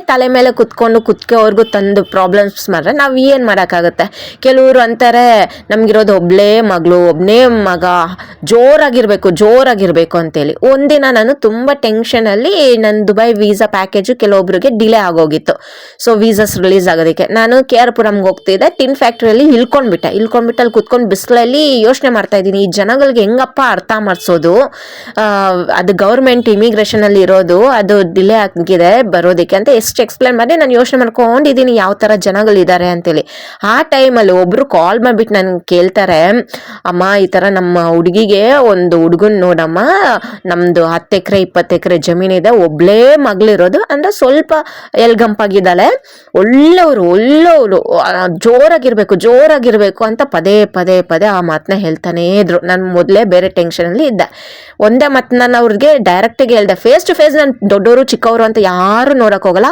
ತಲೆ ಮೇಲೆ ಕುತ್ಕೋರ್ಗೂ ತಂದು ಪ್ರಾಬ್ಲಮ್ಸ್ ಮಾಡಿದ್ರೆ ನಾವು ಏನು ಮಾಡೋಕ್ಕಾಗುತ್ತೆ. ಕೆಲವರು ಅಂತಾರೆ ನಮಗಿರೋದು ಒಬ್ಬಳೇ ಮಗಳು, ಒಬ್ಬನೇ ಮಗ, ಜೋರಾಗಿರಬೇಕು ಅಂತೇಳಿ. ಒಂದಿನ ನಾನು ತುಂಬ ಟೆನ್ಷನಲ್ಲಿ ನನ್ನ ದುಬೈ ವೀಸಾ ಪ್ಯಾಕೇಜು ಕೆಲವೊಬ್ರಿಗೆ ಡಿಲೇ ಆಗೋಗಿತ್ತು. ಸೊ ವೀಸಾಸ್ ರಿಲೀಸ್ ಆಗೋದಕ್ಕೆ ನಾನು KR ಪುರಂಗೆ ಹೋಗ್ತಿದ್ದೆ. ಟಿನ್ ಫ್ಯಾಕ್ಟ್ರಿಯಲ್ಲಿ ಇಳ್ಕೊಂಡ್ಬಿಟ್ಟು ಅಲ್ಲಿ ಕುತ್ಕೊಂಡು ಬಿಸಿಲಲ್ಲಿ ಯೋಚನೆ ಮಾಡ್ತಾ ಇದ್ದೀನಿ, ಈ ಜನಗಳಿಗೆ ಹೆಂಗಪ್ಪ ಅರ್ಥ ಮಾಡಿಸೋದು. ಅದು ಗೌರ್ಮೆಂಟ್ ಇಮಿಗ್ರೇಷನಲ್ಲಿ ಇರೋದು, ಅದು ಡಿಲೇ ಆಗಿದೆ ಬರೋದಕ್ಕೆ ಅಂತ ಎಷ್ಟು ಎಕ್ಸ್ಪ್ಲೇನ್ ಮಾಡಿ ನಾನು ಯೋಚನೆ ಮಾಡ್ಕೊಂಡಿದ್ದೀನಿ ಯಾವ ಥರ ಜನಗಳಿದ್ದಾರೆ ಅಂತೇಳಿ. ಆ ಟೈಮಲ್ಲಿ ಒಬ್ಬರು ಕಾಲ್ ಮಾಡಿಬಿಟ್ಟು ನನಗೆ ಕೇಳ್ತಾರೆ, ಅಮ್ಮ ಈ ಥರ ನಮ್ಮ ಹುಡುಗಿಗೆ ಒಂದು ಹುಡುಗನ್ ನೋಡಮ್ಮ, ನಮ್ಮದು 10 ಎಕರೆ 20 ಎಕರೆ ಜಮೀನಿದೆ, ಒಬ್ಬಳೇ ಮಗಳಿರೋದು, ಅಂದರೆ ಸ್ವಲ್ಪ ಎಲ್ಗಂಪಾಗಿದ್ದಾಳೆ, ಒಳ್ಳೆಯವರು ಜೋರಾಗಿರ್ಬೇಕು ಅಂತ ಪದೇ ಆ ಮಾತನ್ನ ಹೇಳ್ತಾನೇ ಇದ್ರು. ನಾನು ಮೊದಲೇ ಬೇರೆ ಟೆನ್ಷನಲ್ಲಿ ಇದ್ದೆ. ಒಂದೇ ಮಾತು ನಾನು ಅವ್ರಿಗೆ ಡೈರೆಕ್ಟಾಗಿ ಹೇಳ್ದೆ, ಫೇಸ್ ಟು ಫೇಸ್ ನಾನು ದೊಡ್ಡವರು ಚಿಕ್ಕವರು ಅಂತ ಯಾರು ನೋಡೋಕೆ ಹೋಗಲ್ಲ,